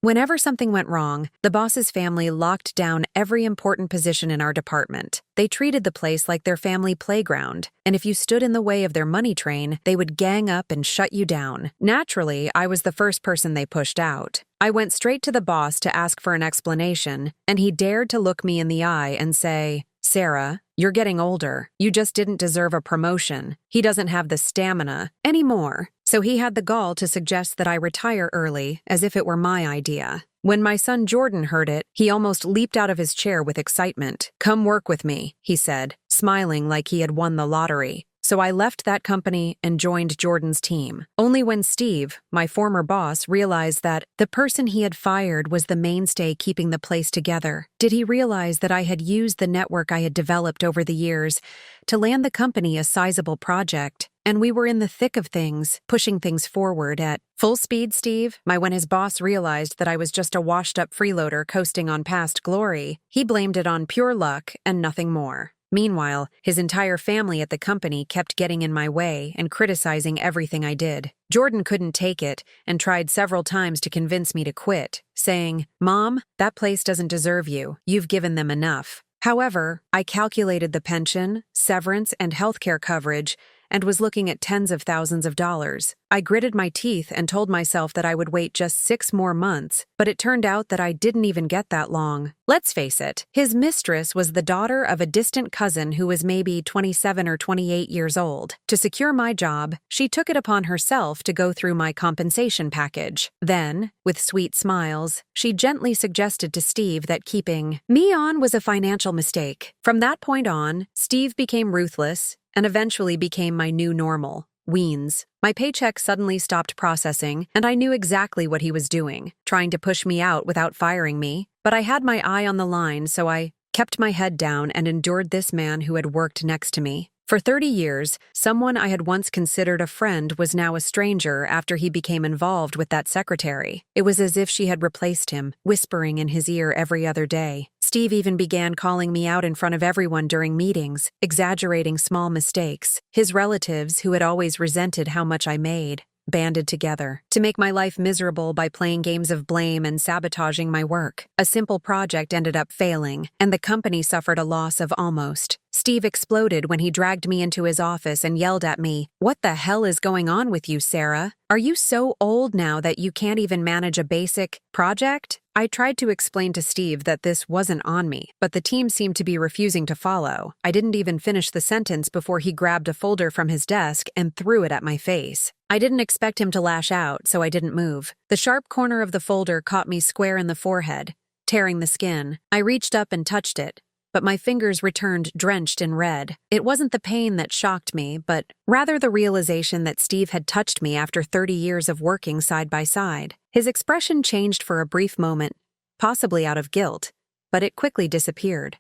Whenever something went wrong, the boss's family locked down every important position in our department. They treated the place like their family playground, and if you stood in the way of their money train, they would gang up and shut you down. Naturally, I was the first person they pushed out. I went straight to the boss to ask for an explanation, and he dared to look me in the eye and say, "Sarah, you're getting older. You just didn't deserve a promotion. He doesn't have the stamina anymore." So he had the gall to suggest that I retire early, as if it were my idea. When my son Jordan heard it, he almost leaped out of his chair with excitement. "Come work with me," he said, smiling like he had won the lottery. So I left that company and joined Jordan's team. Only when Steve, my former boss, realized that the person he had fired was the mainstay keeping the place together, did he realize that I had used the network I had developed over the years to land the company a sizable project. And we were in the thick of things, pushing things forward at full speed, Steve. When his boss realized that I was just a washed-up freeloader coasting on past glory, he blamed it on pure luck and nothing more. Meanwhile, his entire family at the company kept getting in my way and criticizing everything I did. Jordan couldn't take it and tried several times to convince me to quit, saying, "Mom, that place doesn't deserve you. You've given them enough." However, I calculated the pension, severance, and healthcare coverage and was looking at tens of thousands of dollars. I gritted my teeth and told myself that I would wait just 6 more months, but it turned out that I didn't even get that long. Let's face it, his mistress was the daughter of a distant cousin who was maybe 27 or 28 years old. To secure my job, she took it upon herself to go through my compensation package. Then, with sweet smiles, she gently suggested to Steve that keeping me on was a financial mistake. From that point on, Steve became ruthless and eventually became my new normal. Weens. My paycheck suddenly stopped processing, and I knew exactly what he was doing, trying to push me out without firing me. But I had my eye on the line, so I kept my head down and endured this man who had worked next to me. For 30 years, someone I had once considered a friend was now a stranger after he became involved with that secretary. It was as if she had replaced him, whispering in his ear every other day. Steve even began calling me out in front of everyone during meetings, exaggerating small mistakes. His relatives, who had always resented how much I made, banded together to make my life miserable by playing games of blame and sabotaging my work. A simple project ended up failing, and the company suffered a loss of almost. Steve exploded when he dragged me into his office and yelled at me, "What the hell is going on with you, Sarah? Are you so old now that you can't even manage a basic project?" I tried to explain to Steve that this wasn't on me, but the team seemed to be refusing to follow. I didn't even finish the sentence before he grabbed a folder from his desk and threw it at my face. I didn't expect him to lash out, so I didn't move. The sharp corner of the folder caught me square in the forehead, tearing the skin. I reached up and touched it, but my fingers returned drenched in red. It wasn't the pain that shocked me, but rather the realization that Steve had touched me after 30 years of working side by side. His expression changed for a brief moment, possibly out of guilt, but it quickly disappeared.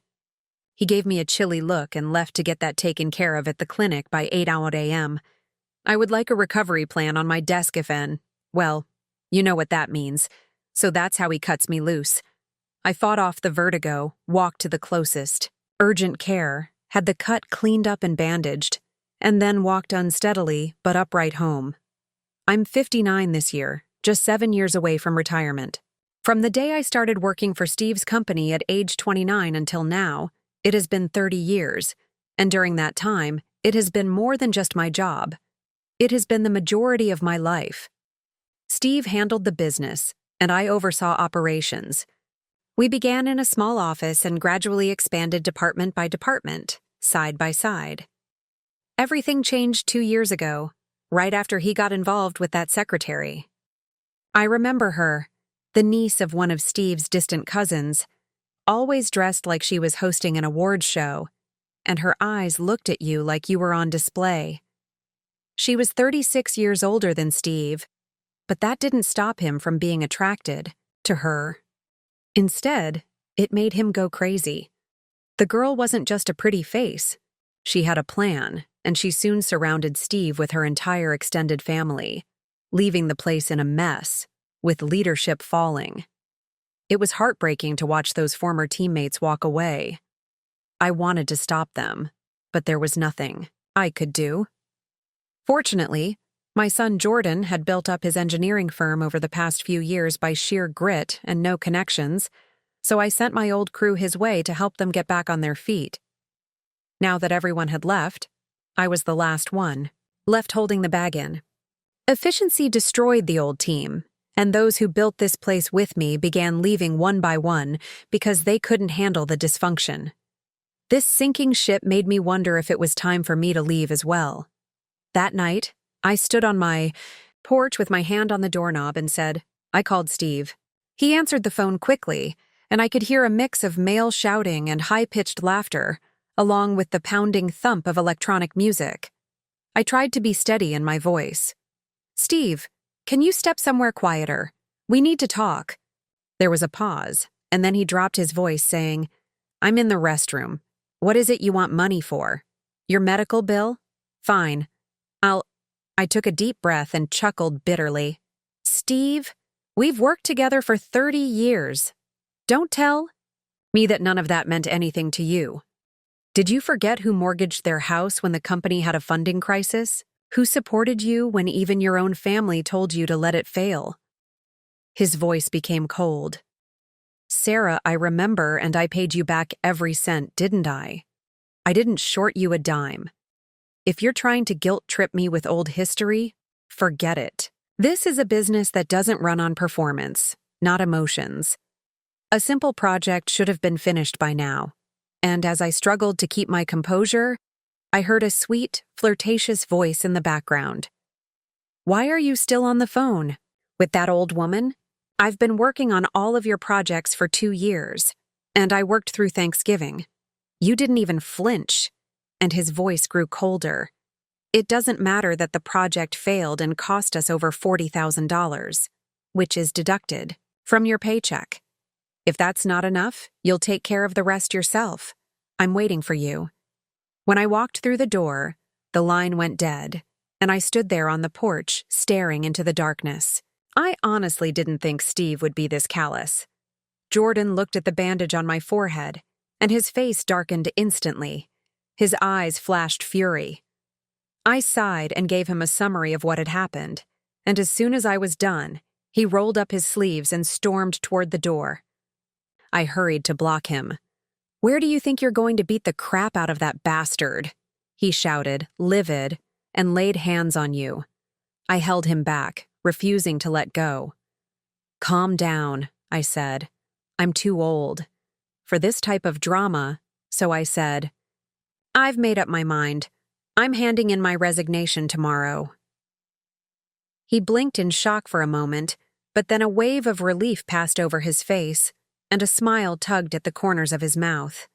He gave me a chilly look and left to get that taken care of at the clinic by 8 a.m. I would like a recovery plan on my desk well, you know what that means. So that's how he cuts me loose. I fought off the vertigo, walked to the closest, urgent care, had the cut cleaned up and bandaged, and then walked unsteadily but upright home. I'm 59 this year, just 7 years away from retirement. From the day I started working for Steve's company at age 29 until now, it has been 30 years, and during that time, it has been more than just my job. It has been the majority of my life. Steve handled the business, and I oversaw operations. We began in a small office and gradually expanded department by department, side by side. Everything changed 2 years ago, right after he got involved with that secretary. I remember her, the niece of one of Steve's distant cousins, always dressed like she was hosting an awards show, and her eyes looked at you like you were on display. She was 36 years older than Steve, but that didn't stop him from being attracted to her. Instead, it made him go crazy. The girl wasn't just a pretty face. She had a plan, and she soon surrounded Steve with her entire extended family, leaving the place in a mess, with leadership falling. It was heartbreaking to watch those former teammates walk away. I wanted to stop them, but there was nothing I could do. Fortunately, My son Jordan had built up his engineering firm over the past few years by sheer grit and no connections, so I sent my old crew his way to help them get back on their feet. Now that everyone had left, I was the last one, left holding the bag in. Efficiency destroyed the old team, and those who built this place with me began leaving one by one because they couldn't handle the dysfunction. This sinking ship made me wonder if it was time for me to leave as well. That night, I stood on my porch with my hand on the doorknob and said, I called Steve. He answered the phone quickly, and I could hear a mix of male shouting and high-pitched laughter, along with the pounding thump of electronic music. I tried to be steady in my voice. Steve, can you step somewhere quieter? We need to talk. There was a pause, and then he dropped his voice, saying, I'm in the restroom. What is it you want money for? Your medical bill? Fine. I took a deep breath and chuckled bitterly. Steve, we've worked together for 30 years. Don't tell me that none of that meant anything to you. Did you forget who mortgaged their house when the company had a funding crisis? Who supported you when even your own family told you to let it fail? His voice became cold. Sarah, I remember, and I paid you back every cent, didn't I? I didn't short you a dime. If you're trying to guilt-trip me with old history, forget it. This is a business that doesn't run on performance, not emotions. A simple project should have been finished by now, and as I struggled to keep my composure, I heard a sweet, flirtatious voice in the background. Why are you still on the phone? With that old woman? I've been working on all of your projects for 2 years, and I worked through Thanksgiving. You didn't even flinch. And his voice grew colder. It doesn't matter that the project failed and cost us over $40,000, which is deducted from your paycheck. If that's not enough, you'll take care of the rest yourself. I'm waiting for you. When I walked through the door, the line went dead, and I stood there on the porch, staring into the darkness. I honestly didn't think Steve would be this callous. Jordan looked at the bandage on my forehead, and his face darkened instantly. His eyes flashed fury. I sighed and gave him a summary of what had happened, and as soon as I was done, he rolled up his sleeves and stormed toward the door. I hurried to block him. Where do you think you're going to beat the crap out of that bastard? He shouted, livid, and laid hands on you. I held him back, refusing to let go. Calm down, I said. I'm too old for this type of drama, so I said, I've made up my mind. I'm handing in my resignation tomorrow. He blinked in shock for a moment, but then a wave of relief passed over his face, and a smile tugged at the corners of his mouth.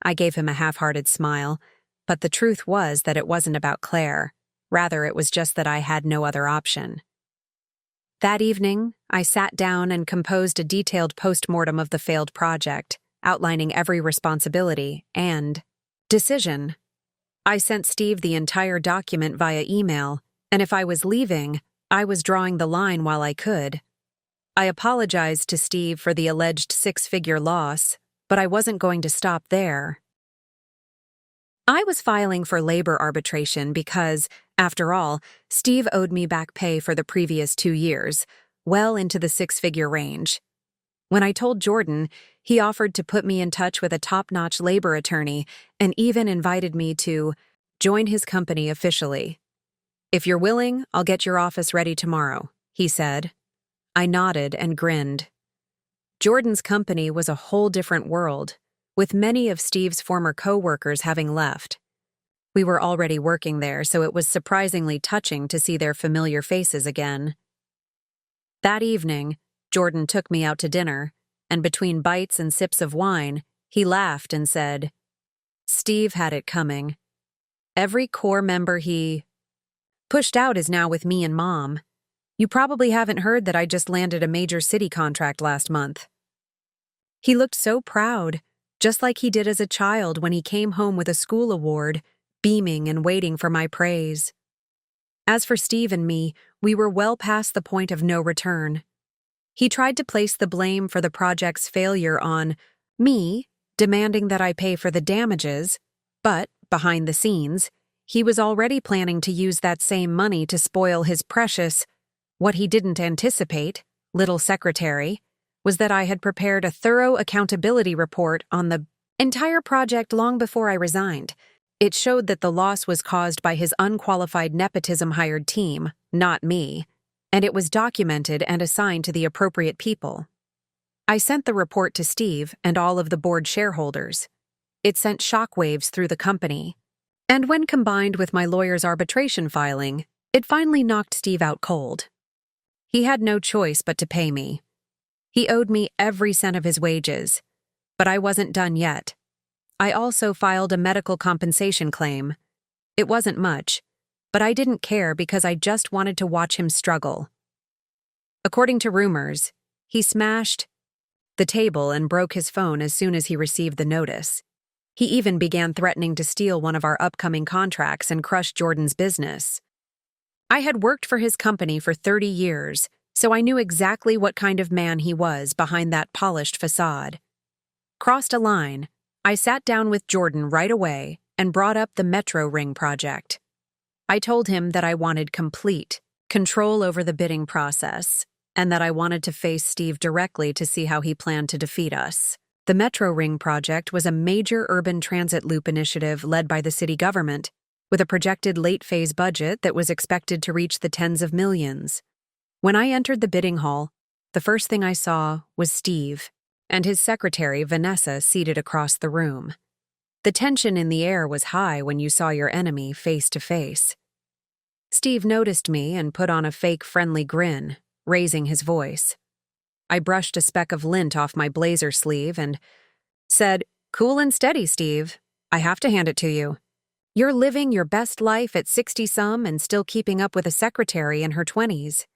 I gave him a half-hearted smile, but the truth was that it wasn't about Claire. Rather, it was just that I had no other option. That evening, I sat down and composed a detailed postmortem of the failed project, outlining every responsibility and decision. I sent Steve the entire document via email, and if I was leaving, I was drawing the line while I could. I apologized to Steve for the alleged 6-figure loss, but I wasn't going to stop there. I was filing for labor arbitration because, after all, Steve owed me back pay for the previous 2 years, well into the 6-figure range. When I told Jordan, he offered to put me in touch with a top-notch labor attorney and even invited me to join his company officially. If you're willing, I'll get your office ready tomorrow, he said. I nodded and grinned. Jordan's company was a whole different world, with many of Steve's former co-workers having left. We were already working there, so it was surprisingly touching to see their familiar faces again. That evening, Jordan took me out to dinner, and between bites and sips of wine, he laughed and said, Steve had it coming. Every core member he pushed out is now with me and Mom. You probably haven't heard that I just landed a major city contract last month. He looked so proud, just like he did as a child when he came home with a school award, beaming and waiting for my praise. As for Steve and me, we were well past the point of no return. He tried to place the blame for the project's failure on me, demanding that I pay for the damages, but, behind the scenes, he was already planning to use that same money to spoil his precious. What he didn't anticipate, little secretary, was that I had prepared a thorough accountability report on the entire project long before I resigned. It showed that the loss was caused by his unqualified nepotism-hired team, not me, and it was documented and assigned to the appropriate people. I sent the report to Steve and all of the board shareholders. It sent shockwaves through the company. And when combined with my lawyer's arbitration filing, it finally knocked Steve out cold. He had no choice but to pay me. He owed me every cent of his wages, but I wasn't done yet. I also filed a medical compensation claim. It wasn't much, but I didn't care because I just wanted to watch him struggle. According to rumors, he smashed the table and broke his phone as soon as he received the notice. He even began threatening to steal one of our upcoming contracts and crush Jordan's business. I had worked for his company for 30 years, so I knew exactly what kind of man he was behind that polished facade. Crossed a line, I sat down with Jordan right away and brought up the Metro Ring project. I told him that I wanted complete control over the bidding process and that I wanted to face Steve directly to see how he planned to defeat us. The Metro Ring project was a major urban transit loop initiative led by the city government, with a projected late-phase budget that was expected to reach the tens of millions. When I entered the bidding hall, the first thing I saw was Steve and his secretary, Vanessa, seated across the room. The tension in the air was high when you saw your enemy face to face. Steve noticed me and put on a fake friendly grin, raising his voice. I brushed a speck of lint off my blazer sleeve and said, "Cool and steady, Steve. I have to hand it to you. You're living your best life at 60-some and still keeping up with a secretary in her 20s.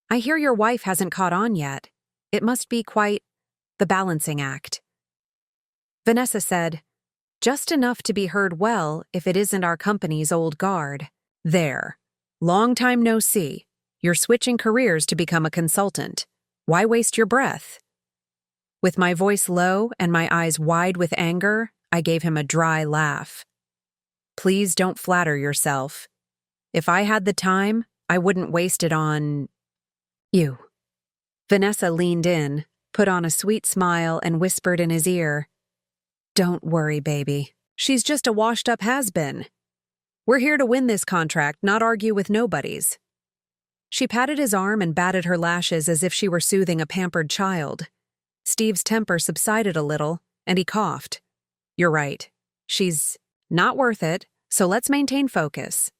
I hear your wife hasn't caught on yet. It must be quite the balancing act." Vanessa said, "Just enough to be heard well if it isn't our company's old guard." "There. Long time no see. You're switching careers to become a consultant. Why waste your breath?" With my voice low and my eyes wide with anger, I gave him a dry laugh. "Please don't flatter yourself. If I had the time, I wouldn't waste it on you." Vanessa leaned in, put on a sweet smile, and whispered in his ear, "Don't worry, baby. She's just a washed-up has-been. We're here to win this contract, not argue with nobodies." She patted his arm and batted her lashes as if she were soothing a pampered child. Steve's temper subsided a little, and he coughed. "You're right. She's not worth it, so let's maintain focus."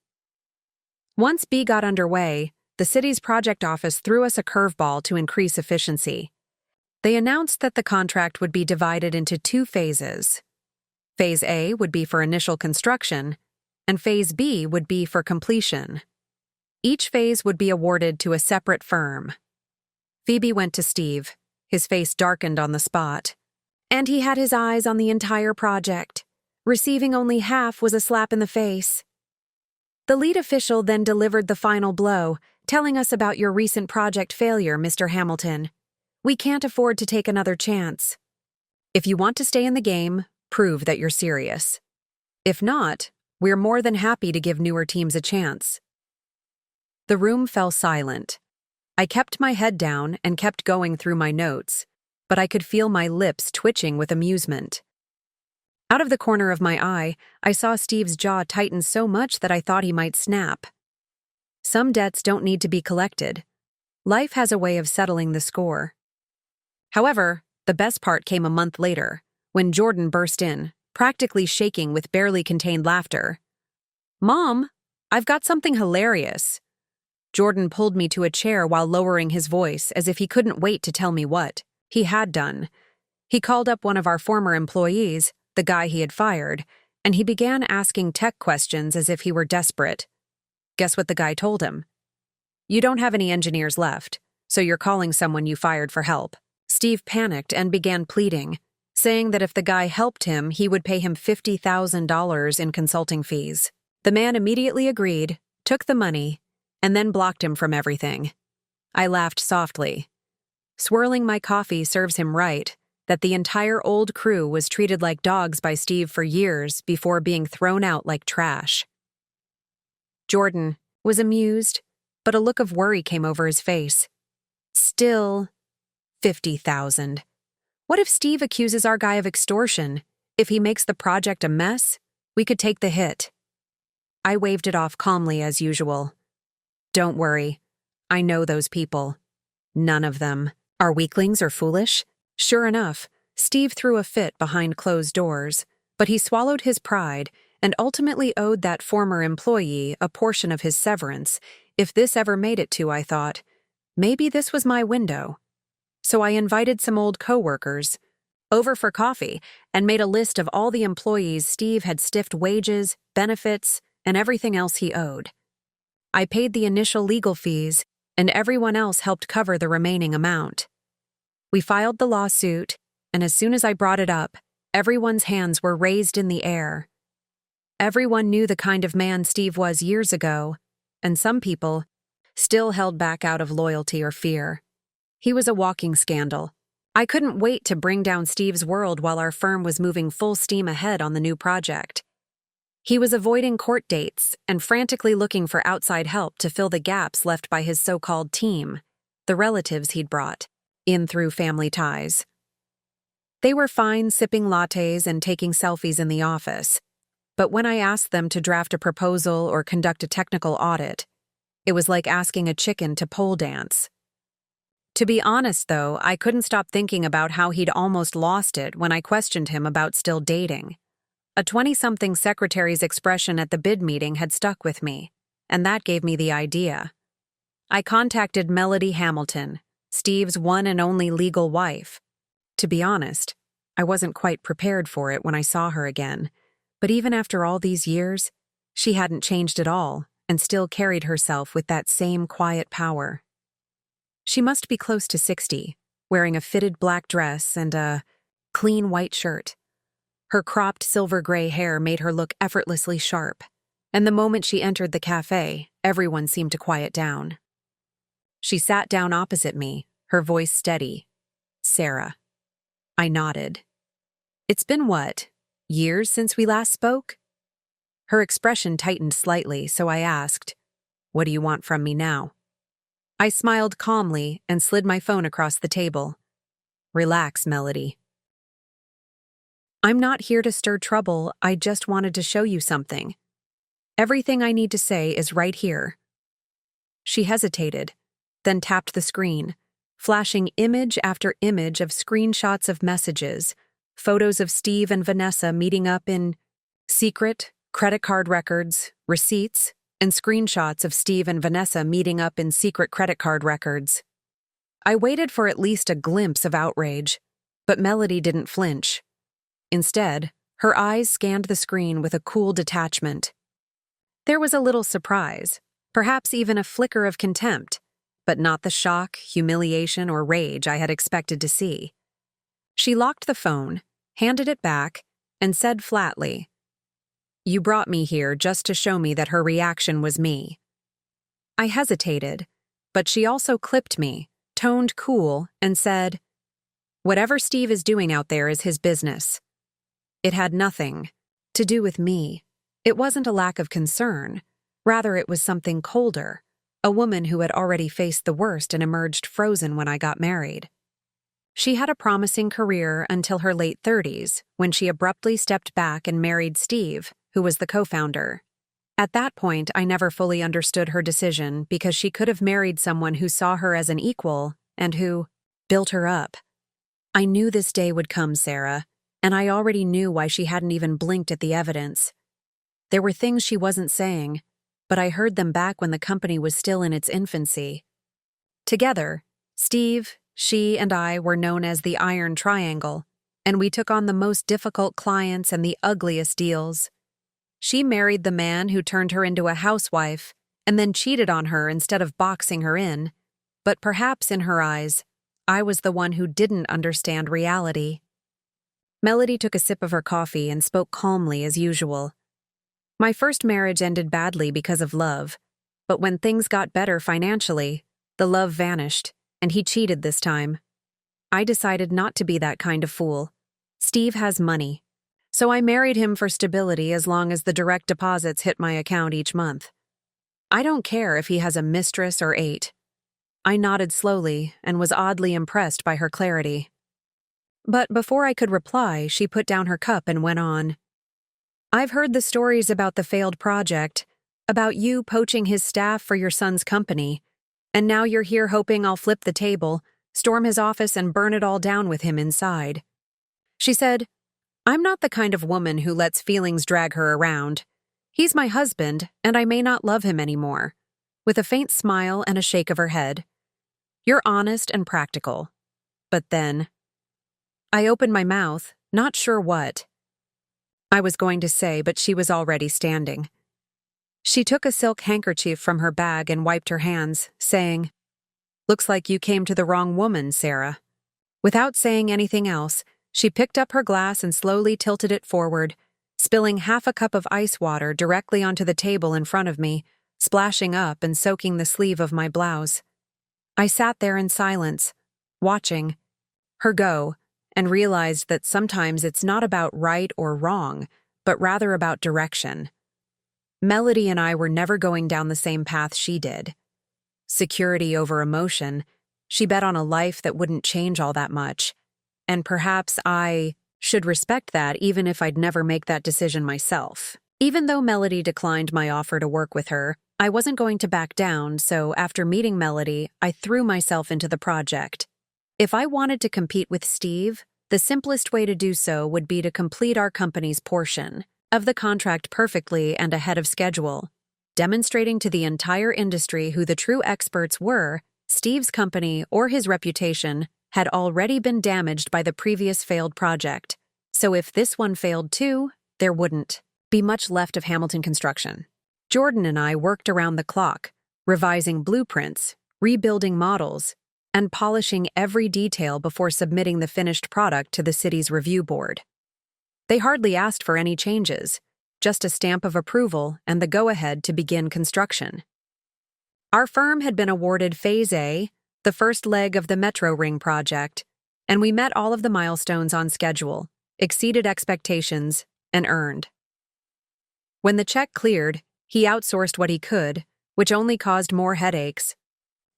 Once B got underway, the city's project office threw us a curveball to increase efficiency. They announced that the contract would be divided into 2 phases. Phase A would be for initial construction, and Phase B would be for completion. Each phase would be awarded to a separate firm. Phoebe went to Steve. His face darkened on the spot. And he had his eyes on the entire project. Receiving only half was a slap in the face. The lead official then delivered the final blow, telling us about your recent project failure, Mr. Hamilton. We can't afford to take another chance. If you want to stay in the game, prove that you're serious. If not, we're more than happy to give newer teams a chance. The room fell silent. I kept my head down and kept going through my notes, but I could feel my lips twitching with amusement. Out of the corner of my eye, I saw Steve's jaw tighten so much that I thought he might snap. Some debts don't need to be collected. Life has a way of settling the score. However, the best part came a month later, when Jordan burst in, practically shaking with barely contained laughter. "Mom, I've got something hilarious." Jordan pulled me to a chair while lowering his voice as if he couldn't wait to tell me what he had done. He called up one of our former employees, the guy he had fired, and he began asking tech questions as if he were desperate. Guess what the guy told him? "You don't have any engineers left, so you're calling someone you fired for help." Steve panicked and began pleading, saying that if the guy helped him, he would pay him $50,000 in consulting fees. The man immediately agreed, took the money, and then blocked him from everything. I laughed softly. Swirling my coffee serves him right, that the entire old crew was treated like dogs by Steve for years before being thrown out like trash. Jordan was amused, but a look of worry came over his face. Still, 50,000. What if Steve accuses our guy of extortion? If he makes the project a mess, we could take the hit. I waved it off calmly as usual. Don't worry. I know those people. None of them are weaklings or foolish. Sure enough, Steve threw a fit behind closed doors, but he swallowed his pride and ultimately owed that former employee a portion of his severance. If this ever made it to, I thought, maybe this was my window. So I invited some old coworkers over for coffee and made a list of all the employees Steve had stiffed wages, benefits, and everything else he owed. I paid the initial legal fees, and everyone else helped cover the remaining amount. We filed the lawsuit, and as soon as I brought it up, everyone's hands were raised in the air. Everyone knew the kind of man Steve was years ago, and some people still held back out of loyalty or fear. He was a walking scandal. I couldn't wait to bring down Steve's world while our firm was moving full steam ahead on the new project. He was avoiding court dates and frantically looking for outside help to fill the gaps left by his so-called team, the relatives he'd brought in through family ties. They were fine sipping lattes and taking selfies in the office, but when I asked them to draft a proposal or conduct a technical audit, it was like asking a chicken to pole dance. To be honest, though, I couldn't stop thinking about how he'd almost lost it when I questioned him about still dating. A 20-something secretary's expression at the bid meeting had stuck with me, and that gave me the idea. I contacted Melody Hamilton, Steve's one and only legal wife. To be honest, I wasn't quite prepared for it when I saw her again, but even after all these years, she hadn't changed at all and still carried herself with that same quiet power. She must be close to 60, wearing a fitted black dress and a clean white shirt. Her cropped silver-gray hair made her look effortlessly sharp, and the moment she entered the cafe, everyone seemed to quiet down. She sat down opposite me, her voice steady. Sarah. I nodded. It's been what, years since we last spoke? Her expression tightened slightly, so I asked, "What do you want from me now?" I smiled calmly and slid my phone across the table. Relax, Melody. I'm not here to stir trouble, I just wanted to show you something. Everything I need to say is right here. She hesitated, then tapped the screen, flashing image after image of screenshots of messages, photos of Steve and Vanessa meeting up in secret, credit card records, receipts, and screenshots of Steve and Vanessa meeting up in secret credit card records. I waited for at least a glimpse of outrage, but Melody didn't flinch. Instead, her eyes scanned the screen with a cool detachment. There was a little surprise, perhaps even a flicker of contempt, but not the shock, humiliation, or rage I had expected to see. She locked the phone, handed it back, and said flatly, "You brought me here just to show me that her reaction was me." I hesitated, but she also clipped me, toned cool, and said, "Whatever Steve is doing out there is his business." It had nothing to do with me. It wasn't a lack of concern. Rather, it was something colder, a woman who had already faced the worst and emerged frozen when I got married. She had a promising career until her late 30s, when she abruptly stepped back and married Steve, who was the co-founder. At that point, I never fully understood her decision because she could have married someone who saw her as an equal and who built her up. I knew this day would come, Sarah, and I already knew why she hadn't even blinked at the evidence. There were things she wasn't saying, but I heard them back when the company was still in its infancy. Together, Steve, she, and I were known as the Iron Triangle, and we took on the most difficult clients and the ugliest deals. She married the man who turned her into a housewife and then cheated on her instead of boxing her in, but perhaps in her eyes, I was the one who didn't understand reality. Melody took a sip of her coffee and spoke calmly as usual. My first marriage ended badly because of love, but when things got better financially, the love vanished, and he cheated this time. I decided not to be that kind of fool. Steve has money, so I married him for stability as long as the direct deposits hit my account each month. I don't care if he has a mistress or 8. I nodded slowly and was oddly impressed by her clarity. But before I could reply, she put down her cup and went on. I've heard the stories about the failed project, about you poaching his staff for your son's company, and now you're here hoping I'll flip the table, storm his office, and burn it all down with him inside. She said, I'm not the kind of woman who lets feelings drag her around. He's my husband, and I may not love him anymore. With a faint smile and a shake of her head. You're honest and practical. But then, I opened my mouth, not sure what I was going to say, but she was already standing. She took a silk handkerchief from her bag and wiped her hands, saying, Looks like you came to the wrong woman, Sarah. Without saying anything else, she picked up her glass and slowly tilted it forward, spilling half a cup of ice water directly onto the table in front of me, splashing up and soaking the sleeve of my blouse. I sat there in silence, watching her go, and realized that sometimes it's not about right or wrong, but rather about direction. Melody and I were never going down the same path she did. Security over emotion, she bet on a life that wouldn't change all that much, and perhaps I should respect that even if I'd never make that decision myself. Even though Melody declined my offer to work with her, I wasn't going to back down, so after meeting Melody, I threw myself into the project. If I wanted to compete with Steve, the simplest way to do so would be to complete our company's portion of the contract perfectly and ahead of schedule, demonstrating to the entire industry who the true experts were. Steve's company or his reputation had already been damaged by the previous failed project, so if this one failed too, there wouldn't be much left of Hamilton Construction. Jordan and I worked around the clock, revising blueprints, rebuilding models, and polishing every detail before submitting the finished product to the city's review board. They hardly asked for any changes, just a stamp of approval and the go-ahead to begin construction. Our firm had been awarded Phase A, the first leg of the Metro Ring project, and we met all of the milestones on schedule, exceeded expectations, and earned. When the check cleared, he outsourced what he could, which only caused more headaches.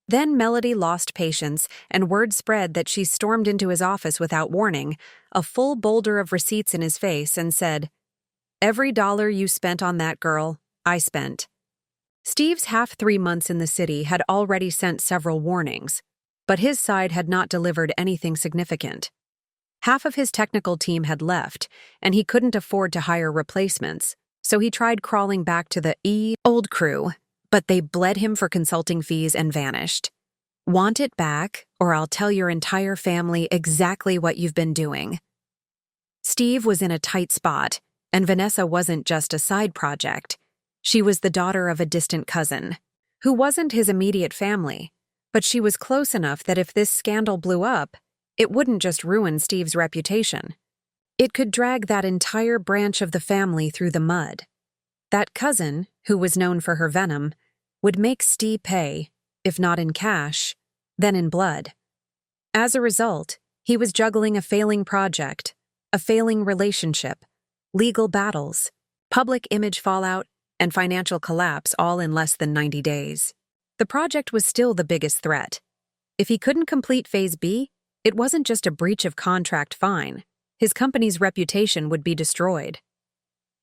Then Melody lost patience, and word spread that she stormed into his office without warning, a full boulder of receipts in his face, and said, Every dollar you spent on that girl, I spent. Steve's 3 months in the city had already sent several warnings, but his side had not delivered anything significant. Half of his technical team had left, and he couldn't afford to hire replacements, so he tried crawling back to the old crew, but they bled him for consulting fees and vanished. Want it back, or I'll tell your entire family exactly what you've been doing. Steve was in a tight spot, and Vanessa wasn't just a side project. She was the daughter of a distant cousin, who wasn't his immediate family, but she was close enough that if this scandal blew up, it wouldn't just ruin Steve's reputation. It could drag that entire branch of the family through the mud. That cousin, who was known for her venom, would make Steve pay, if not in cash, then in blood. As a result, he was juggling a failing project, a failing relationship, legal battles, public image fallout, and financial collapse all in less than 90 days. The project was still the biggest threat. If he couldn't complete Phase B, it wasn't just a breach of contract fine. His company's reputation would be destroyed.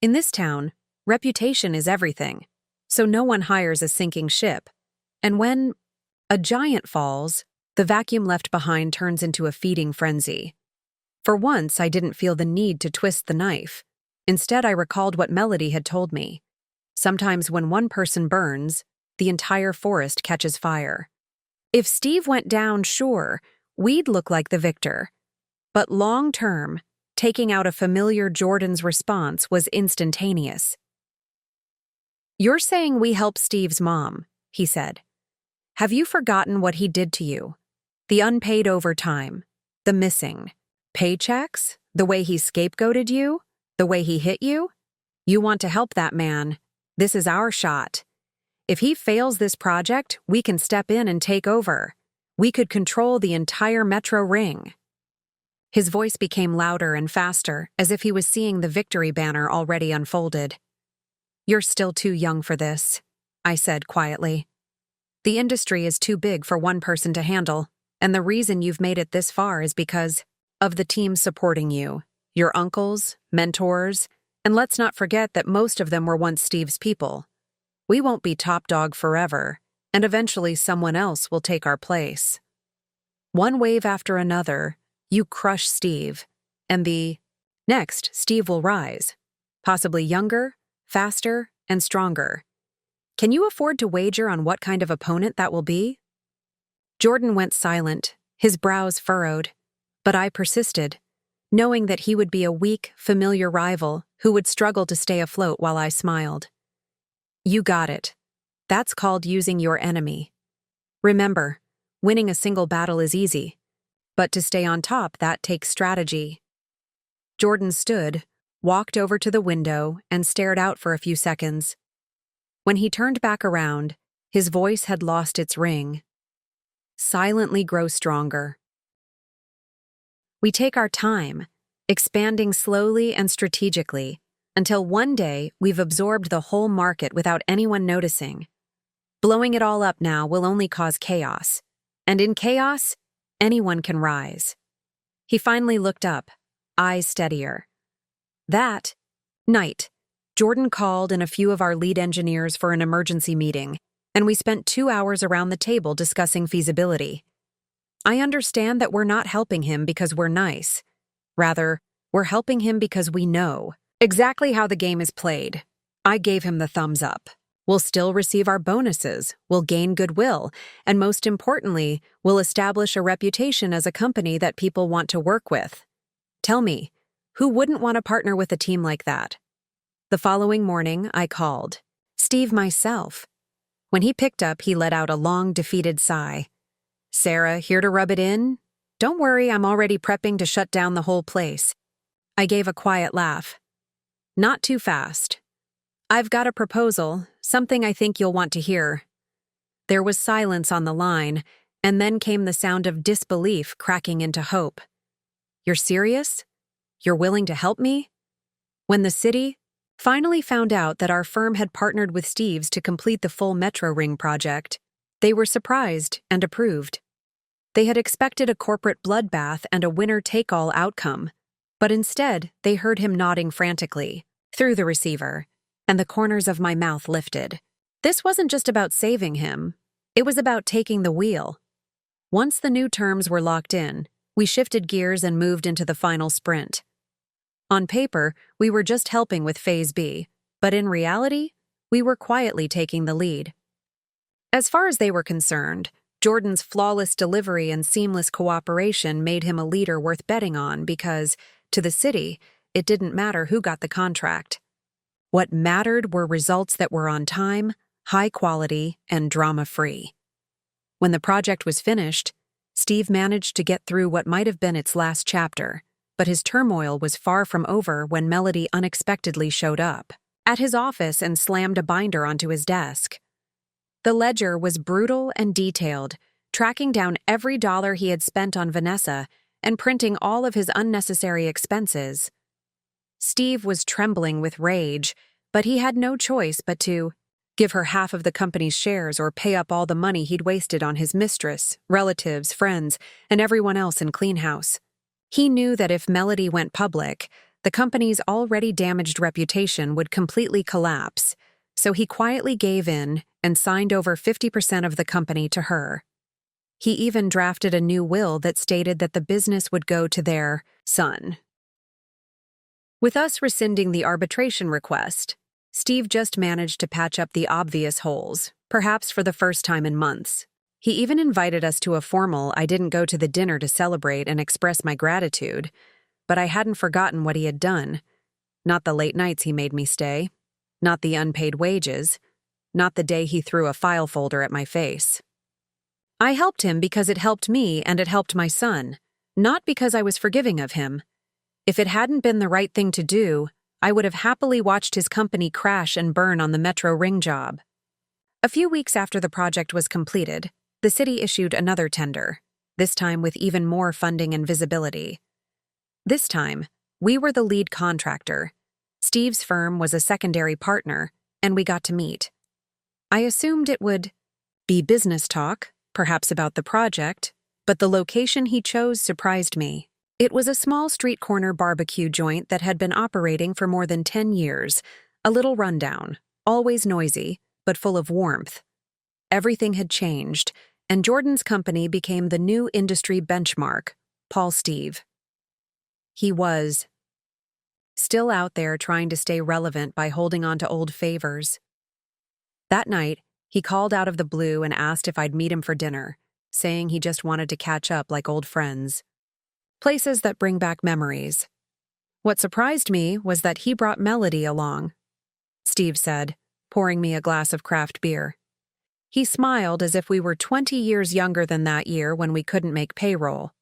In this town, reputation is everything, so no one hires a sinking ship. And when a giant falls, the vacuum left behind turns into a feeding frenzy. For once, I didn't feel the need to twist the knife. Instead, I recalled what Melody had told me. Sometimes when one person burns, the entire forest catches fire. If Steve went down, sure, we'd look like the victor. But long-term, taking out a familiar Jordan's response was instantaneous. You're saying we help Steve's mom, he said. Have you forgotten what he did to you? The unpaid overtime, the missing paychecks, the way he scapegoated you, the way he hit you? You want to help that man. This is our shot. If he fails this project, we can step in and take over. We could control the entire Metro Ring. His voice became louder and faster, as if he was seeing the victory banner already unfolded. You're still too young for this. I said quietly. The industry is too big for one person to handle, and the reason you've made it this far is because of the team supporting you, your uncles, mentors, and let's not forget that most of them were once Steve's people. We won't be top dog forever, and eventually someone else will take our place. One wave after another, you crush Steve, and next, Steve will rise, possibly younger, faster, and stronger. Can you afford to wager on what kind of opponent that will be? Jordan went silent, his brows furrowed, but I persisted, knowing that he would be a weak, familiar rival who would struggle to stay afloat while I smiled. You got it. That's called using your enemy. Remember, winning a single battle is easy, but to stay on top, that takes strategy. Jordan stood, walked over to the window, and stared out for a few seconds. When he turned back around, his voice had lost its ring. Silently grow stronger. We take our time, expanding slowly and strategically, until one day we've absorbed the whole market without anyone noticing. Blowing it all up now will only cause chaos, and in chaos, anyone can rise. He finally looked up, eyes steadier. That night, Jordan called in a few of our lead engineers for an emergency meeting, and we spent 2 hours around the table discussing feasibility. I understand that we're not helping him because we're nice. Rather, we're helping him because we know exactly how the game is played. I gave him the thumbs up. We'll still receive our bonuses, we'll gain goodwill, and most importantly, we'll establish a reputation as a company that people want to work with. Tell me, who wouldn't want to partner with a team like that? The following morning, I called Steve myself. When he picked up, he let out a long, defeated sigh. Sarah, here to rub it in? Don't worry, I'm already prepping to shut down the whole place. I gave a quiet laugh. Not too fast. I've got a proposal, something I think you'll want to hear. There was silence on the line, and then came the sound of disbelief cracking into hope. You're serious? You're willing to help me? When the city finally found out that our firm had partnered with Steve's to complete the full Metro Ring project, they were surprised and approved. They had expected a corporate bloodbath and a winner-take-all outcome, but instead they heard him nodding frantically, through the receiver, and the corners of my mouth lifted. This wasn't just about saving him, it was about taking the wheel. Once the new terms were locked in, we shifted gears and moved into the final sprint. On paper, we were just helping with Phase B, but in reality, we were quietly taking the lead. As far as they were concerned, Jordan's flawless delivery and seamless cooperation made him a leader worth betting on because, to the city, it didn't matter who got the contract. What mattered were results that were on time, high quality, and drama-free. When the project was finished, Steve managed to get through what might have been its last chapter, but his turmoil was far from over when Melody unexpectedly showed up at his office and slammed a binder onto his desk. The ledger was brutal and detailed, tracking down every dollar he had spent on Vanessa and printing all of his unnecessary expenses. Steve was trembling with rage, but he had no choice but to give her half of the company's shares or pay up all the money he'd wasted on his mistress, relatives, friends, and everyone else in Clean House. He knew that if Melody went public, the company's already damaged reputation would completely collapse, so he quietly gave in and signed over 50% of the company to her. He even drafted a new will that stated that the business would go to their son. With us rescinding the arbitration request, Steve just managed to patch up the obvious holes, perhaps for the first time in months. He even invited us to a formal I didn't go to the dinner to celebrate and express my gratitude, but I hadn't forgotten what he had done. Not the late nights he made me stay, not the unpaid wages, not the day he threw a file folder at my face. I helped him because it helped me and it helped my son, not because I was forgiving of him. If it hadn't been the right thing to do, I would have happily watched his company crash and burn on the Metro Ring job. A few weeks after the project was completed, the city issued another tender, this time with even more funding and visibility. This time, we were the lead contractor. Steve's firm was a secondary partner, and we got to meet. I assumed it would be business talk, perhaps about the project, but the location he chose surprised me. It was a small street corner barbecue joint that had been operating for more than 10 years, a little rundown, always noisy, but full of warmth. Everything had changed, and Jordan's company became the new industry benchmark, Paul Steve. He was still out there trying to stay relevant by holding on to old favors. That night, he called out of the blue and asked if I'd meet him for dinner, saying he just wanted to catch up like old friends. Places that bring back memories. What surprised me was that he brought Melody along, Steve said, pouring me a glass of craft beer. He smiled as if we were 20 years younger than that year when we couldn't make payroll.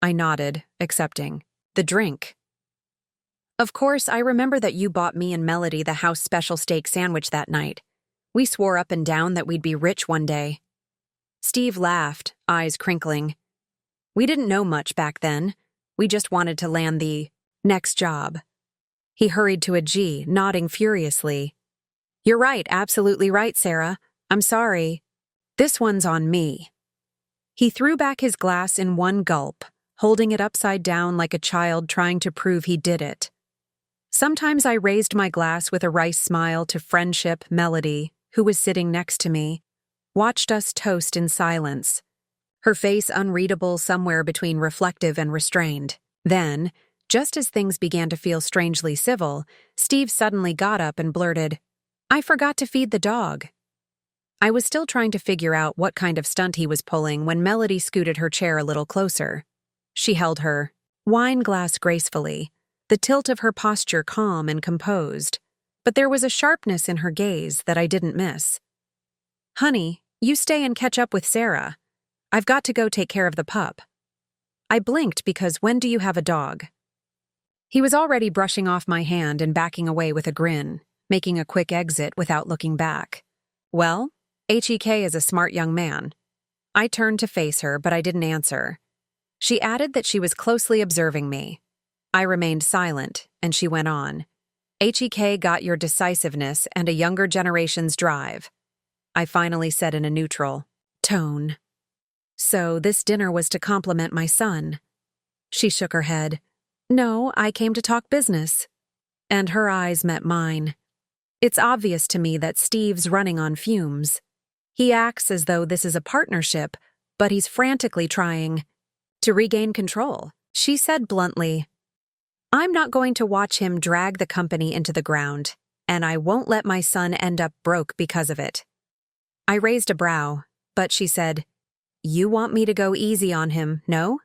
I nodded, accepting. The drink. Of course, I remember that you bought me and Melody the house special steak sandwich that night. We swore up and down that we'd be rich one day. Steve laughed, eyes crinkling. We didn't know much back then. We just wanted to land the next job. He hurried to a G, nodding furiously. You're right, absolutely right, Sarah. I'm sorry. This one's on me. He threw back his glass in one gulp, holding it upside down like a child trying to prove he did it. Sometimes I raised my glass with a wry smile to friendship Melody, who was sitting next to me, watched us toast in silence, her face unreadable somewhere between reflective and restrained. Then, just as things began to feel strangely civil, Steve suddenly got up and blurted, I forgot to feed the dog. I was still trying to figure out what kind of stunt he was pulling when Melody scooted her chair a little closer. She held her wine glass gracefully, the tilt of her posture calm and composed, but there was a sharpness in her gaze that I didn't miss. Honey, you stay and catch up with Sarah. I've got to go take care of the pup. I blinked because when do you have a dog? He was already brushing off my hand and backing away with a grin, making a quick exit without looking back. Well, HEK is a smart young man. I turned to face her, but I didn't answer. She added that she was closely observing me. I remained silent, and she went on. HEK got your decisiveness and a younger generation's drive. I finally said in a neutral tone. So this dinner was to compliment my son. She shook her head. No, I came to talk business. And her eyes met mine. It's obvious to me that Steve's running on fumes. He acts as though this is a partnership, but he's frantically trying to regain control. She said bluntly, I'm not going to watch him drag the company into the ground, and I won't let my son end up broke because of it. I raised a brow, but she said, You want me to go easy on him, no?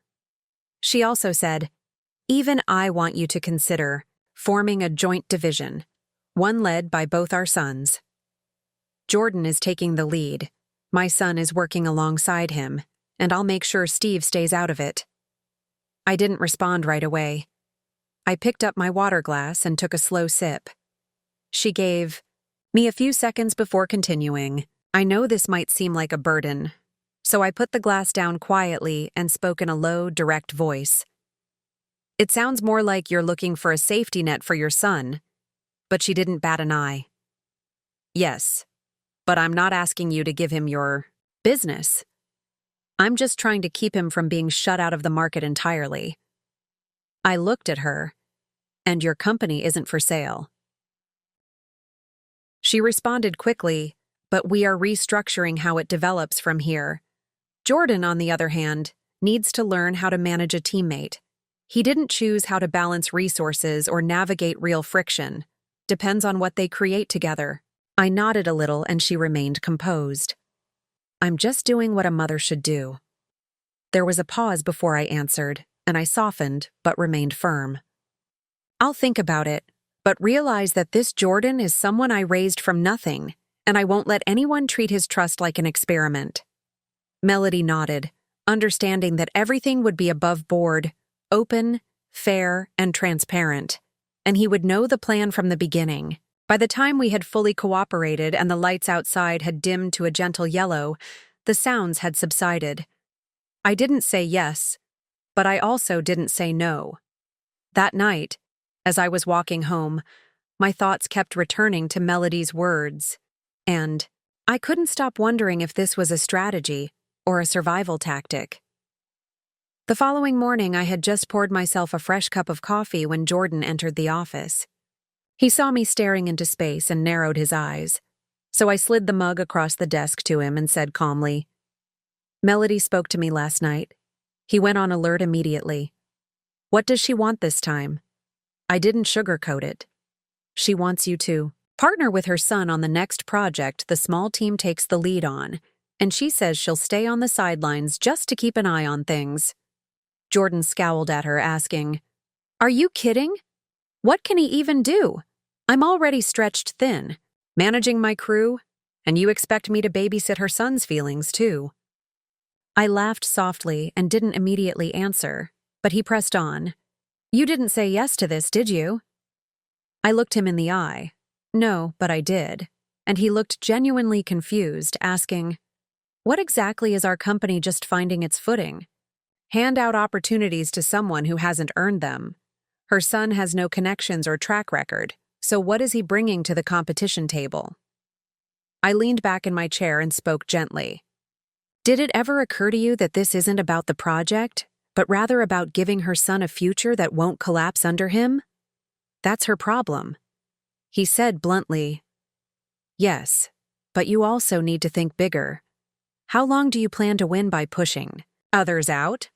She also said, Even I want you to consider forming a joint division, one led by both our sons. Jordan is taking the lead. My son is working alongside him, and I'll make sure Steve stays out of it. I didn't respond right away. I picked up my water glass and took a slow sip. She gave me a few seconds before continuing. I know this might seem like a burden, so I put the glass down quietly and spoke in a low, direct voice. It sounds more like you're looking for a safety net for your son, but she didn't bat an eye. Yes, but I'm not asking you to give him your business. I'm just trying to keep him from being shut out of the market entirely. I looked at her, and your company isn't for sale. She responded quickly, but we are restructuring how it develops from here. Jordan, on the other hand, needs to learn how to manage a teammate. He didn't choose how to balance resources or navigate real friction. Depends on what they create together. I nodded a little and she remained composed. I'm just doing what a mother should do. There was a pause before I answered, and I softened but remained firm. I'll think about it, but realize that this Jordan is someone I raised from nothing, and I won't let anyone treat his trust like an experiment. Melody nodded, understanding that everything would be above board, open, fair, and transparent, and he would know the plan from the beginning. By the time we had fully cooperated and the lights outside had dimmed to a gentle yellow, the sounds had subsided. I didn't say yes, but I also didn't say no. That night, as I was walking home, my thoughts kept returning to Melody's words and I couldn't stop wondering if this was a strategy or a survival tactic. The following morning, I had just poured myself a fresh cup of coffee when Jordan entered the office. He saw me staring into space and narrowed his eyes, so I slid the mug across the desk to him and said calmly, "Melody spoke to me last night." He went on alert immediately. "What does she want this time?" I didn't sugarcoat it. "She wants you to partner with her son on the next project the small team takes the lead on, and she says she'll stay on the sidelines just to keep an eye on things." Jordan scowled at her, asking, "Are you kidding? What can he even do? I'm already stretched thin, managing my crew, and you expect me to babysit her son's feelings, too." I laughed softly and didn't immediately answer, but he pressed on. "You didn't say yes to this, did you?" I looked him in the eye. "No, but I did." And he looked genuinely confused, asking, "What exactly is our company just finding its footing? Hand out opportunities to someone who hasn't earned them. Her son has no connections or track record, so what is he bringing to the competition table?" I leaned back in my chair and spoke gently. "Did it ever occur to you that this isn't about the project, but rather about giving her son a future that won't collapse under him? That's her problem." He said bluntly, "Yes, but you also need to think bigger. How long do you plan to win by pushing others out?"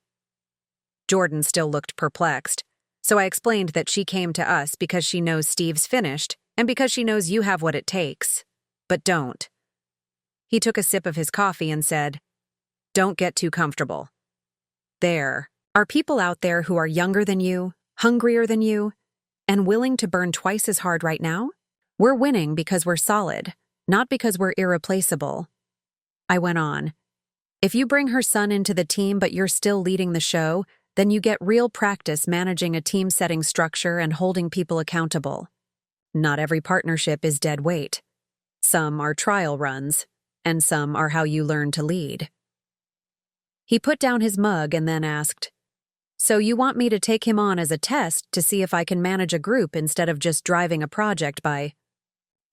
Jordan still looked perplexed, so I explained that she came to us because she knows Steve's finished and because she knows you have what it takes, but don't. He took a sip of his coffee and said, "Don't get too comfortable. There are people out there who are younger than you, hungrier than you, and willing to burn twice as hard right now. We're winning because we're solid, not because we're irreplaceable." I went on, "If you bring her son into the team but you're still leading the show, then you get real practice managing a team-setting structure and holding people accountable. Not every partnership is dead weight. Some are trial runs, and some are how you learn to lead." He put down his mug and then asked, "So you want me to take him on as a test to see if I can manage a group instead of just driving a project by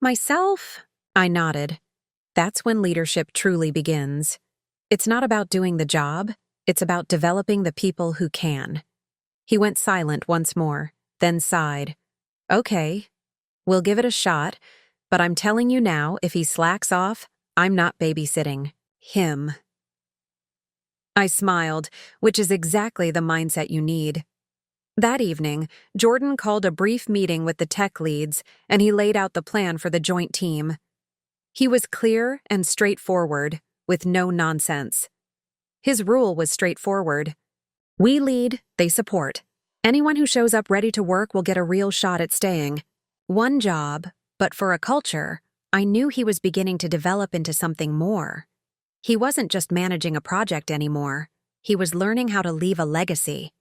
myself?" I nodded. That's when leadership truly begins. It's not about doing the job, it's about developing the people who can. He went silent once more, then sighed. "Okay, we'll give it a shot, but I'm telling you now, if he slacks off, I'm not babysitting him." I smiled, which is exactly the mindset you need. That evening, Jordan called a brief meeting with the tech leads, and he laid out the plan for the joint team. He was clear and straightforward, with no nonsense. His rule was straightforward. We lead, they support. Anyone who shows up ready to work will get a real shot at staying. One job, but for a culture, I knew he was beginning to develop into something more. He wasn't just managing a project anymore. He was learning how to leave a legacy.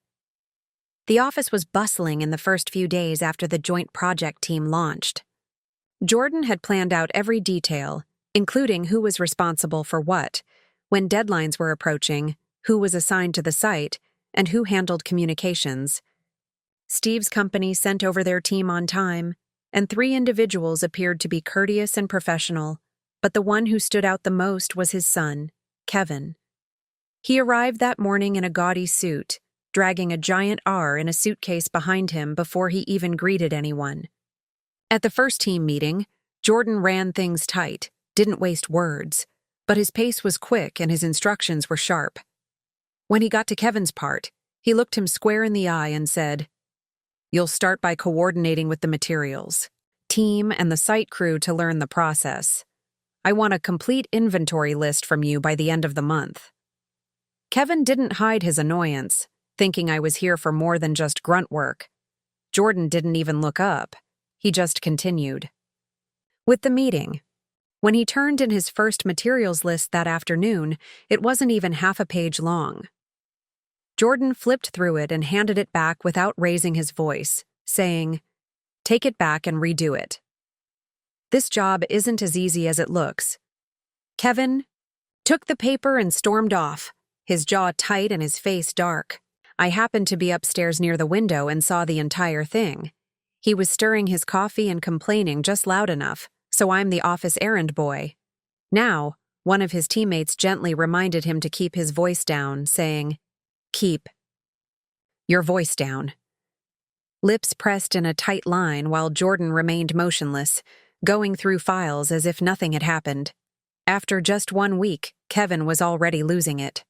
The office was bustling in the first few days after the joint project team launched. Jordan had planned out every detail, including who was responsible for what, when deadlines were approaching, who was assigned to the site, and who handled communications. Steve's company sent over their team on time, and 3 individuals appeared to be courteous and professional, but the one who stood out the most was his son, Kevin. He arrived that morning in a gaudy suit, dragging a giant R in a suitcase behind him before he even greeted anyone. At the first team meeting, Jordan ran things tight, didn't waste words, but his pace was quick and his instructions were sharp. When he got to Kevin's part, he looked him square in the eye and said, "You'll start by coordinating with the materials, team, and the site crew to learn the process. I want a complete inventory list from you by the end of the month." Kevin didn't hide his annoyance, thinking I was here for more than just grunt work. Jordan didn't even look up. He just continued. With the meeting, when he turned in his first materials list that afternoon, it wasn't even half a page long. Jordan flipped through it and handed it back without raising his voice, saying, "Take it back and redo it. This job isn't as easy as it looks." Kevin took the paper and stormed off, his jaw tight and his face dark. I happened to be upstairs near the window and saw the entire thing. He was stirring his coffee and complaining just loud enough, so I'm the office errand boy. Now, one of his teammates gently reminded him to keep his voice down, saying, "Keep your voice down." Lips pressed in a tight line while Jordan remained motionless, going through files as if nothing had happened. After just 1 week, Kevin was already losing it.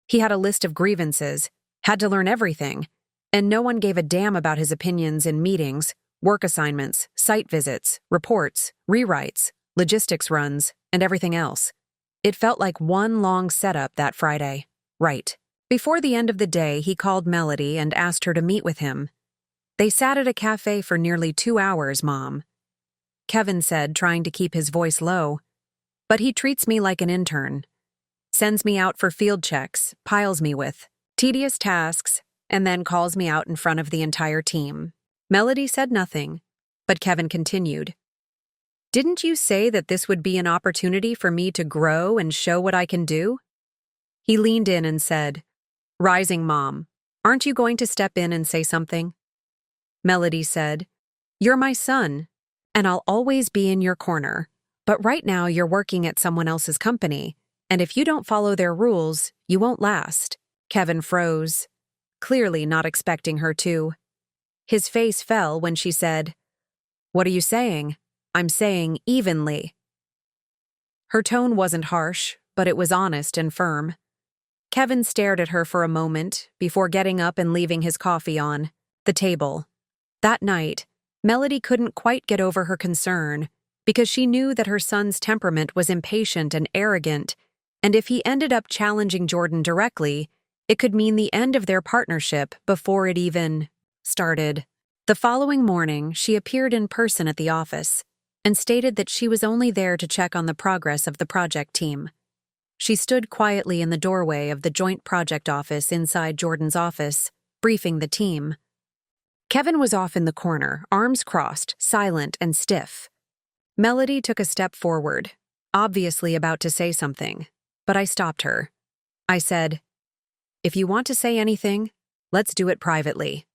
He had a list of grievances, had to learn everything, and no one gave a damn about his opinions in meetings, work assignments, site visits, reports, rewrites, logistics runs, and everything else. It felt like one long setup that Friday. Right. Before the end of the day, he called Melody and asked her to meet with him. They sat at a cafe for nearly 2 hours, Mom. Kevin said, trying to keep his voice low. But he treats me like an intern. Sends me out for field checks, piles me with tedious tasks, and then calls me out in front of the entire team. Melody said nothing, but Kevin continued. Didn't you say that this would be an opportunity for me to grow and show what I can do? He leaned in and said, Rising Mom, aren't you going to step in and say something? Melody said, You're my son, and I'll always be in your corner. But right now you're working at someone else's company, and if you don't follow their rules, you won't last. Kevin froze, clearly not expecting her to. His face fell when she said, What are you saying? I'm saying evenly. Her tone wasn't harsh, but it was honest and firm. Kevin stared at her for a moment before getting up and leaving his coffee on the table. That night, Melody couldn't quite get over her concern because she knew that her son's temperament was impatient and arrogant, and if he ended up challenging Jordan directly, it could mean the end of their partnership before it even started. The following morning, she appeared in person at the office and stated that she was only there to check on the progress of the project team. She stood quietly in the doorway of the joint project office inside Jordan's office, briefing the team. Kevin was off in the corner, arms crossed, silent and stiff. Melody took a step forward, obviously about to say something, but I stopped her. I said, If you want to say anything, let's do it privately.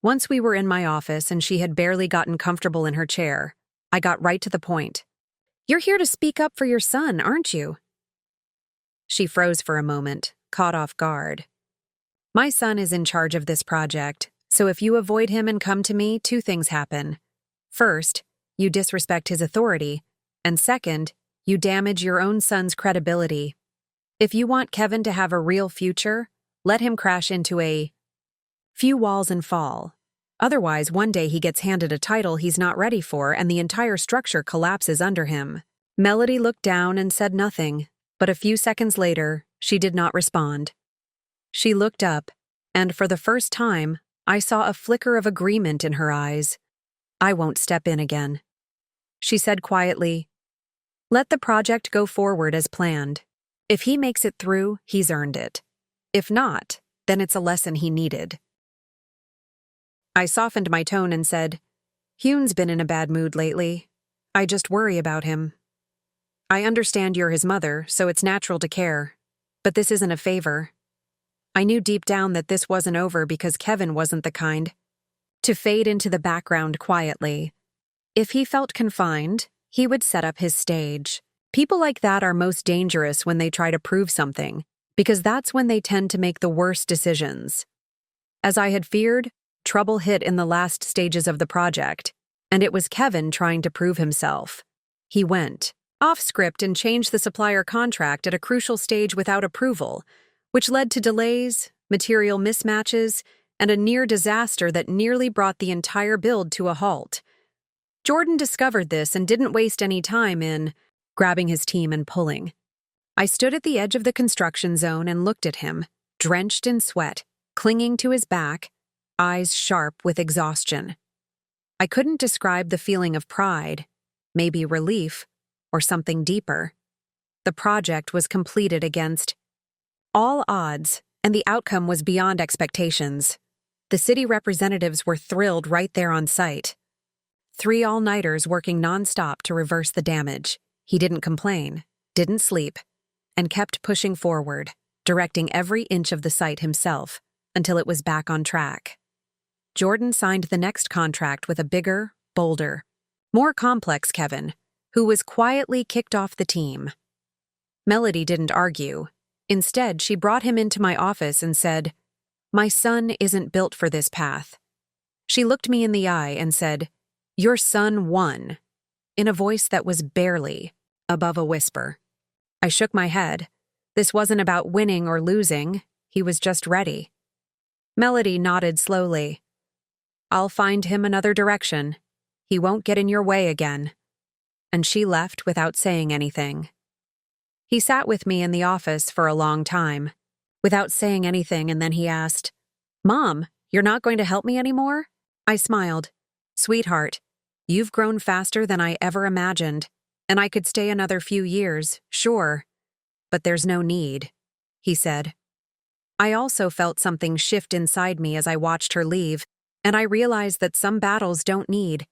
Once we were in my office and she had barely gotten comfortable in her chair, I got right to the point. You're here to speak up for your son, aren't you? She froze for a moment, caught off guard. My son is in charge of this project, so if you avoid him and come to me, 2 things happen. First, you disrespect his authority, and second, you damage your own son's credibility. If you want Kevin to have a real future, let him crash into a few walls and fall. Otherwise, one day he gets handed a title he's not ready for and the entire structure collapses under him. Melody looked down and said nothing, but a few seconds later, she did not respond. She looked up, and for the first time, I saw a flicker of agreement in her eyes. I won't step in again. She said quietly, Let the project go forward as planned. If he makes it through, he's earned it. If not, then it's a lesson he needed. I softened my tone and said, Hugh's been in a bad mood lately. I just worry about him. I understand you're his mother, so it's natural to care. But this isn't a favor. I knew deep down that this wasn't over because Kevin wasn't the kind to fade into the background quietly. If he felt confined, he would set up his stage. People like that are most dangerous when they try to prove something, because that's when they tend to make the worst decisions. As I had feared, trouble hit in the last stages of the project, and it was Kevin trying to prove himself. He went off script and changed the supplier contract at a crucial stage without approval, which led to delays, material mismatches, and a near disaster that nearly brought the entire build to a halt. Jordan discovered this and didn't waste any time in grabbing his team and pulling. I stood at the edge of the construction zone and looked at him, drenched in sweat, clinging to his back, eyes sharp with exhaustion. I couldn't describe the feeling of pride, maybe relief, or something deeper. The project was completed against all odds, and the outcome was beyond expectations. The city representatives were thrilled right there on site. 3 all-nighters working non-stop to reverse the damage. He didn't complain, didn't sleep, and kept pushing forward, directing every inch of the site himself until it was back on track. Jordan signed the next contract with a bigger, bolder, more complex Kevin, who was quietly kicked off the team. Melody didn't argue. Instead, she brought him into my office and said, "My son isn't built for this path." She looked me in the eye and said, "Your son won," in a voice that was barely above a whisper. I shook my head. This wasn't about winning or losing. He was just ready. Melody nodded slowly. "I'll find him another direction. He won't get in your way again." And she left without saying anything. He sat with me in the office for a long time, without saying anything, and then he asked, "Mom, you're not going to help me anymore?" I smiled. "Sweetheart, you've grown faster than I ever imagined, and I could stay another few years, sure, but there's no need," he said. I also felt something shift inside me as I watched her leave, and I realized that some battles don't need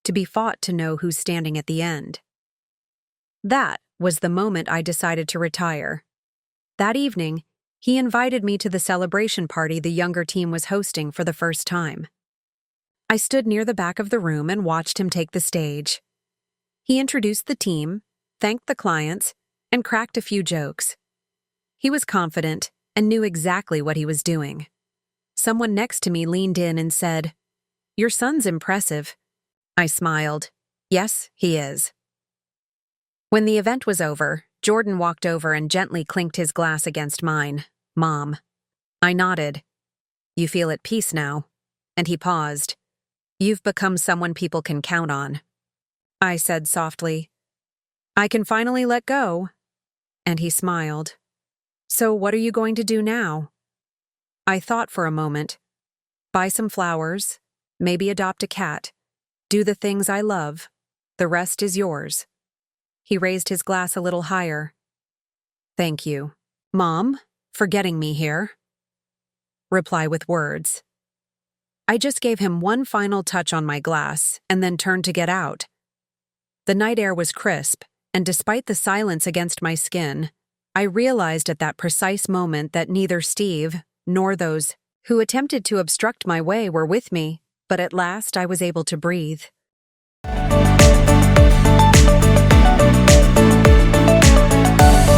to be fought to know who's standing at the end. That was the moment I decided to retire. That evening, he invited me to the celebration party the younger team was hosting for the first time. I stood near the back of the room and watched him take the stage. He introduced the team, thanked the clients, and cracked a few jokes. He was confident and knew exactly what he was doing. Someone next to me leaned in and said, "Your son's impressive." I smiled. "Yes, he is." When the event was over, Jordan walked over and gently clinked his glass against mine. "Mom." I nodded. "You feel at peace now?" And he paused. "You've become someone people can count on." I said softly, "I can finally let go." And he smiled. "So what are you going to do now?" I thought for a moment. Buy some flowers, maybe adopt a cat, do the things I love. The rest is yours. He raised his glass a little higher. "Thank you, Mom, for getting me here." Reply with words. I just gave him one final touch on my glass and then turned to get out. The night air was crisp, and despite the silence against my skin, I realized at that precise moment that neither Steve nor those who attempted to obstruct my way were with me, but at last I was able to breathe.